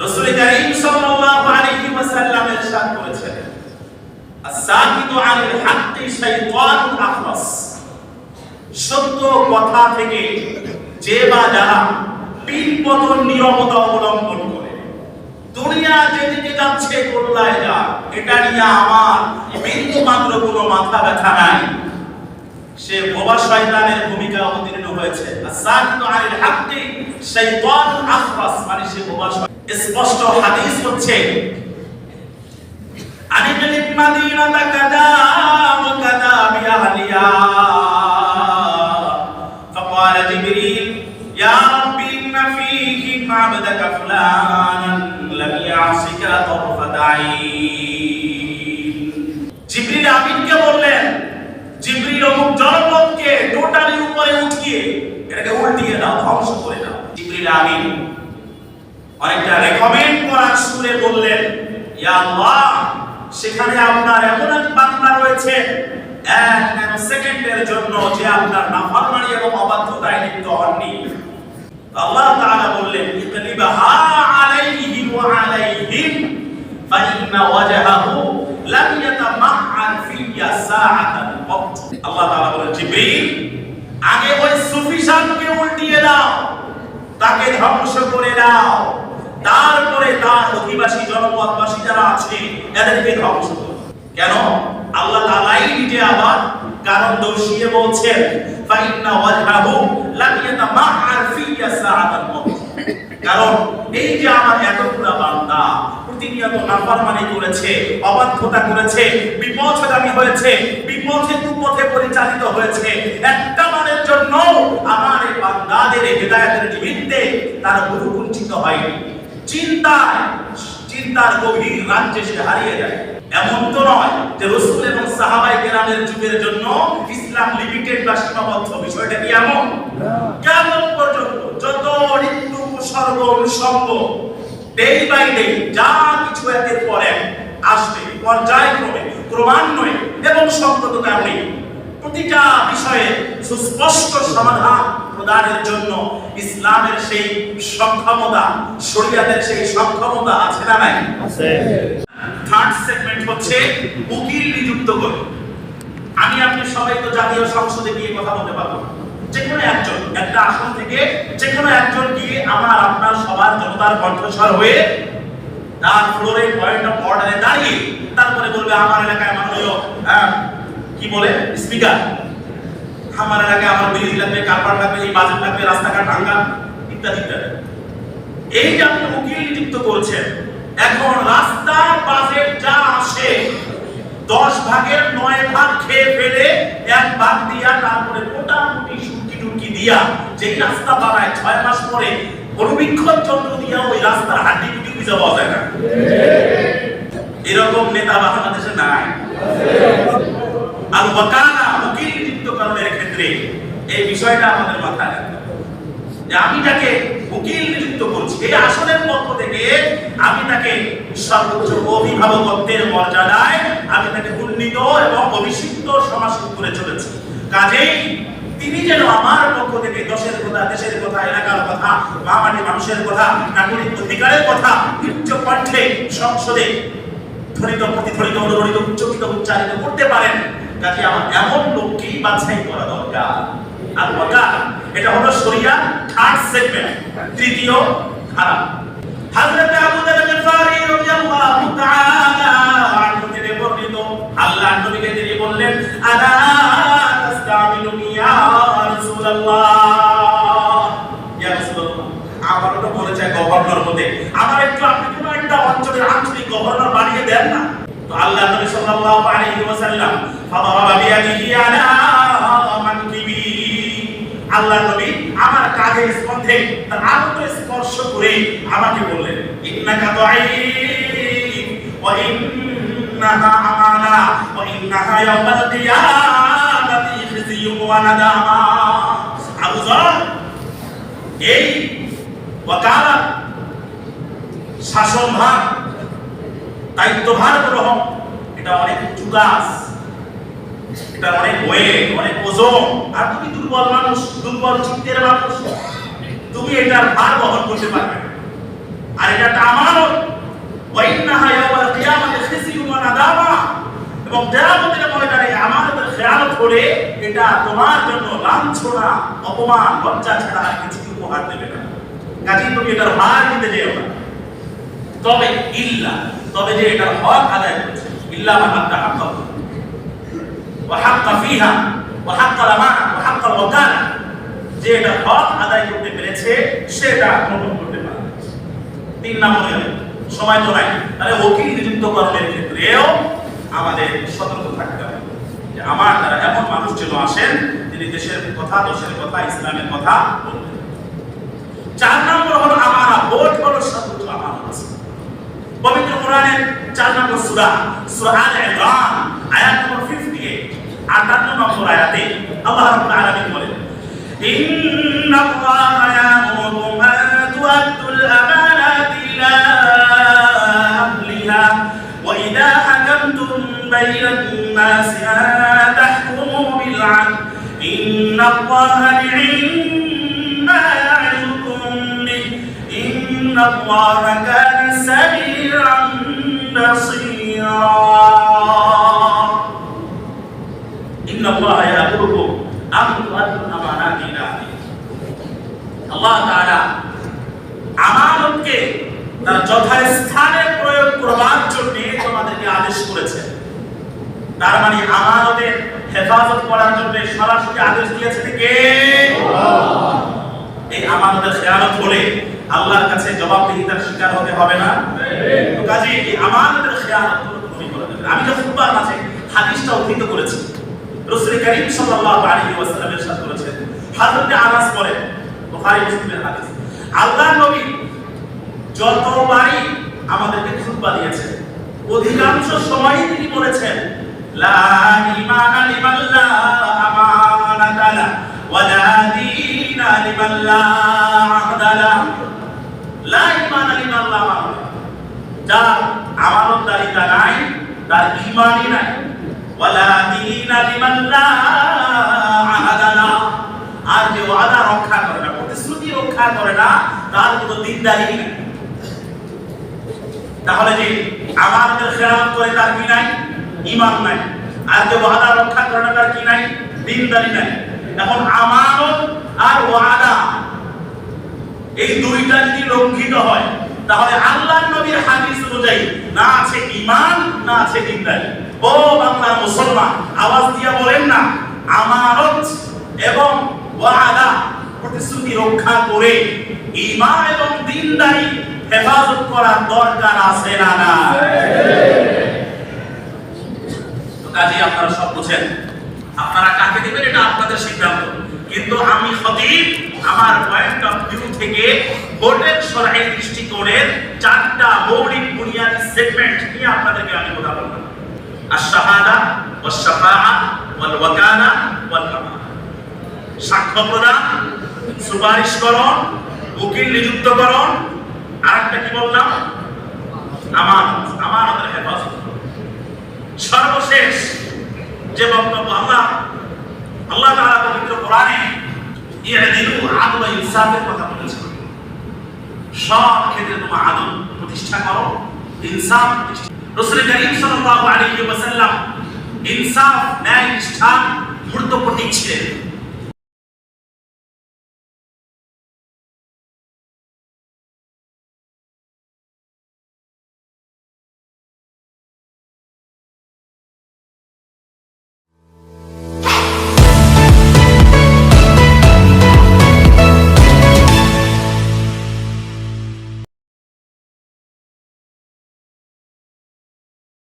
রাসূল কারীম সাল্লাল্লাহু আলাইহি ওয়াসাল্লাম ইরশাদ করেছেন, আস-সাকিতু আনিল হাক্কি শাইতানুন আখরাস। সত্য কথা থেকে যে বা যারা পিনপতন নীরবতা অবলম্বন করে, দুনিয়া যেদিকে যাচ্ছে গোল্লায় যা, এটা নিয়ে আমার বিন্দু মাত্র কোনো মাথা ব্যথা নাই, সে বোবা শয়তানের ভূমিকা অবতীর্ণ হয়েছে। আস-সাকিতু আনিল হাক্কি শাইতানুন আখরাস, মানে সে বোবা শয়তান। স্পষ্ট হাদিস হচ্ছে, আনিল মাদিনাতা কাদা ওয়া কাদা বিআহলিয়া ফাকালা জিবরিল ইয়া রাব্বি ইন্না ফীহি আবদাকা ফুলানান লাম ইয়াসিকা তারফাত আইন। জিবরিল আমিনকে বললেন, জিবরিল অমুক জনপদকে টোটালি উপরে উঠিয়ে এটাকে উল্টিয়ে দাও, ধ্বংস করে দাও। জিবরিল আমিন অনেকটা রেকমেন্ড করার সুরে বললেন, ইয়া আল্লাহ, সেখানে আপনার এমন এক বান্দা রয়েছে এক ন্যানো সেকেন্ডের জন্য যে আপনার নাফরমানি এবং অবাধ্যতায় লিপ্ত হননি। আল্লাহ তাআলা বললেন, ইকলিবহা আলাইহি ওয়া আলাইহিম ফাইন্না ওয়াজহাহু লাম ইয়াতামাআন ফিয়া সাআতান ওয়াক্ত। আল্লাহ তাআলা বলেন, জিবরিল, আগে ওই সুফিসানকে উল্টিয়ে দাও, তাকে ধ্বংস করে দাও, তারপরে তার অধিবাসী জনপদবাসী যারা আছে এদেরকে ধ্বংস করো। কেন? আল্লাহ তাআলাই নিজে আবার কারণ দর্শিয়ে বলছেন, ফাইন্না ওয়াজহাহু লাম ইয়াতামাআন ফিয়া সাআতান ওয়াক্ত। কারণ এই যে আমার এতগুলা বান্দা প্রতিনিয়ত নাফরমানি করেছে, অবাধ্যতা করেছে, বিপথগামী হয়েছে, বিপথে কুপথে পরিচালিত হয়েছে, একটা বারের জন্য আমার এই বান্দাদের হেদায়েতের নিমিত্তে তারা গুরুকুঞ্চিত হয়নি। চিন্তার গভীর রাজ্যে সে হারিয়ে যায়। এমন তো নয় যে রাসূল এবং সাহাবায়ে কেরামের যুগের জন্য ইসলাম লিমিটেড বা সীমাবদ্ধ, বিষয়টা কি এমন? কেমন পর্যন্ত যত ঋতু উপসর্গ অনুষঙ্গ ডে বাই ডে যা কিছু একের পর এক আসবে, পর্যায়ক্রমে ক্রমান্বয়ে এবং সঙ্গত কারণে প্রতিটা বিষয়ে সুস্পষ্ট সমাধান প্রদানের জন্য ইসলামের সেই সক্ষমতা, শরীয়তের সেই সক্ষমতা আছে না নাই? আছে। থার্ড সেগমেন্ট হচ্ছে উকিল নিযুক্ত করে। আমি আপনি সবাই তো জাতীয় সংসদে গিয়ে কথা বলতে পারবো, যেকোনো একজন একটা আসন থেকে যেকোনো একজন গিয়ে আমার আপনার সবার জনতার কণ্ঠস্বর হয়ে তার ফ্লোরে পয়েন্ট অফ অর্ডারে দাঁড়িয়ে তারপরে বলবে, আমার এলাকায় মাননীয় কি বলে স্পিকার, আমার এলাকায় আমার ব্রিজ লাগবে, কালভার্ট লাগবে, এই বাজেট লাগবে, রাস্তাঘাট ভাঙা ইত্যাদি ইত্যাদি। এই যে আপনি উকিল নিযুক্ত করছেন, এখন রাস্তা বাজেট যা আসে 10 ভাগের 9 ভাগ খেয়ে ফেলে 1 ভাগ দিয়া তারপরে মোটামুটি সুটকি টুটকি দিয়া যেই রাস্তা বানায় 6 মাস পরে অনুবীক্ষণ যন্ত্র দিয়া ওই রাস্তার হাড্ডি গুটি খুঁজে পাওয়া যায় না। এরকম নেতা বাংলাদেশে নাই। আর ওয়াকালা উকিল নিযুক্তকরণের ক্ষেত্রে এই বিষয়টা আমাদের মাথায় রাখতে হবে যে আমি তাকে উকিল নিযুক্ত করছি, এই আসনের পক্ষ থেকে আমি তাকে সর্বোচ্চ অভিভাবকত্বের মর্যাদায় আমি তাকে উন্নীত এবং অভিষিক্ত সমাসীন করে চলেছি। কাজেই তিনি যেন আমার পক্ষ থেকে দেশের কথা, দেশের কথা, এলাকার কথা, মহামাটি মানুষের কথা, নাগরিক অধিকারের কথা উচ্চ কণ্ঠে সংসদে ধ্বনিত, প্রতিধ্বনিত, অনুরণিত, উচ্চকিত, উচ্চারিত করতে পারেন। কাজে আমার এমন লোককেই বাছাই করা দরকার। আর ওয়াকালা এটা হলো শরিয়াত থার্ড সেগমেন্ট, তৃতীয় ধারা। হযরত আবু যর গফারি রাদিয়াল্লাহু তাআলা আনহু থেকে বর্ণিত, আল্লাহর নবীকে তিনি বললেন, আলা তাস্তামিলুনি ইয়া রাসূলুল্লাহ, ইয়া রাসূলুল্লাহ, আমার তো মনে চায় গভর্নর হতে, আমার একটু আপনি কোন একটা অঞ্চলের আঞ্চলিক গভর্নর বানিয়ে দেন না। তো আল্লাহ নবী সাল্লাল্লাহু আলাইহি ওয়াসাল্লাম ফাদারাবা বিয়াদিহি আলা মানকিবি, আল্লাহ নবী আমার কাঁধের স্পর্শে তার আঙ্গুল স্পর্শ করে আমাকে বললেন, ইন্নাকা দাঈফ ওয়া ইন্নাহা আমানা ওয়া ইন্নাহা ইয়াউমাল কিয়ামাতি খিজিয়ুন ওয়া নাদামা। আবু যর, এই ওয়াকালা শাসনভার, দায়িত্বভার গ্রহণ, এটা অনেক উঁচু কাজ, এটা অনেক ওয়েট, অনেক ওজন। আর তুমি দুর্বল মানুষ, দুর্বল চিত্তের মানুষ, তুমি এটার ভার বহন করতে পারবে না। আর এটা একটা আমানত, কিয়ামতের ময়দানে আমানতের খেয়ানত হলে এটা তোমার জন্য লাঞ্ছনা, অপমান, লজ্জা ছাড়া আর কিছু উপহার দেবে না। কাজেই তুমি এটার ভার নিতে যেও না। তবে যে এটার হক আদায় করেছে, ইল্লা মান আদা হাক্কাহু ওয়া হাক্কা ফিহা ওয়া হাক্কাল আমানা ওয়া হাক্কাল ওয়াকালা, যে এটা হক আদায় করতে পেরেছে সেটা গ্রহণ করতে পারে। 3 নম্বরে সময় তো নাই, তাহলে ওকিল নিযুক্তকরণের ক্ষেত্রেও আমাদের সতর্ক থাকতে হবে যে আমার দ্বারা এমন মানুষ যেন আসেন যিনি দেশের কথা, দেশের কথা, ইসলামের কথা বলবেন। 4 নম্বর হলো আমানা, ভোট হলো সর্বোচ্চ আমানত। পবিত্র কোরআনের 4 নম্বর সূরা আল ইমরান আয়াত নম্বর 58, 58 নম্বর আয়াতে আল্লাহ রাব্বুল আলামিন বলেন, ইন্নাল্লাহা ইয়া'মুরুকুম আন তু'আদ্দুল আমানাতি ইলা আহলিহা ওয়া ইযা হাকামতুম বাইনান নাসি আন তাহকুমু বিল 'আদল ইন্নাল্লাহা নি'ম্মা ইয়া'iদুকুম বিহি ইন্নাল্লাহা কানা সামি'আন বাসীরা। ইন্নাল্লাহা ইয়া'মুরুকুম আন তু'আদ্দুল আমানাতি ইলা আহলিহা। আল্লাহ তাআলা আমানতকে তার যথাস্থানে প্রয়োগ করবার জন্য তোমাদেরকে আদেশ করেছেন। তার মানে আমানতের হেফাজত করার জন্য সরাসরি আদেশ দিয়েছেন কে? আল্লাহ। এই আমানতের খেয়ানত হলে আল্লাহর কাছে জবাবদিহিতার শিকার হতে হবে না? তো কাজেই এই আমানতের খেয়ানত তুমি করে দেবে। আমি যে খুতবার মাঝে হাদিসটা উদ্ধৃত করেছি, রাসূল করিম সাল্লাল্লাহু আলাইহি ওয়াসাল্লাম ইরশাদ করেছেন, হযরত আনাস বলেন, বুখারী মুসলিমের হাদিস, আল্লাহর নবী যতবারই আমাদেরকে খুতবা দিয়েছেন অধিকাংশ সময়ই তিনি বলেছেন, লা ঈমানা লিমান লা আমানাতা লা ওয়া লা দীনা লিমান লা আহদা লা। লা ঈমানা লিমান লা আমানাতা, যার আমানতদারিতা নাই তার ঈমানই নাই, ওয়া লা দীনা লিমান লা আহদা লা, আর যে ওয়াদা রক্ষা করে না, প্রতিশ্রুতি রক্ষা করে না, তার কোনো দিনদারি নেই। তাহলে যে আমানতের খেয়ানত করে তার কি নাই? ঈমান নাই। আর যে ওয়াদা রক্ষা করে না তার কি নাই? দিনদারি নাই। এখন আমানত আর ওয়াদা এই দুইটা যদি লঙ্ঘিত হয় তাহলে আল্লাহর নবীর হাদিস অনুযায়ী না আছে ঈমান, না আছে দিনদারি। ও বাংলার মুসলমান, আওয়াজ দিয়ে বলেন না, আমানত এবং ওয়াদা প্রতিশ্রুতি রক্ষা করে ঈমান এবং দিনদারি হেফাজত করার দরকার আছে না? না। তো কাজে আপনারা সব বুঝেন, আপনারা কাকে দিবেন এটা আপনাদের সিদ্ধান্ত। কিন্তু আমি খতিব আমার পয়েন্ট অফ ভিউ থেকে ভোটের শরঈ দৃষ্টিকোণের 4টা মৌলিক বুনিয়াদি সেগমেন্ট নিয়ে আপনাদেরকে আমি কথা বলবো। আশ-শাহাদা ওয়াশ-শাফাআ ওয়াল ওয়াকালা ওয়াল আমানা। সাক্ষ্য প্রদান, সুপারিশকরণ, উকিল নিযুক্তকরণ, আরেকটা কি বললাম? আমানত, আমানতের হেফাজত। সর্বশেষ যে বক্তব্য আল্লাহ তাআলা পবিত্র কোরআনে ইয়াদিলু আদল ওয়া ইনসাফের কথা বলেছেন। সব ক্ষেত্রে তোমরা আদল প্রতিষ্ঠা করো, ইনসাফ প্রতিষ্ঠা। রাসূল করিম সাল্লাল্লাহু আলাইহি ওয়াসাল্লাম ইনসাফ, ন্যায় নিষ্ঠা মূর্ত প্রতীক ছিলেন।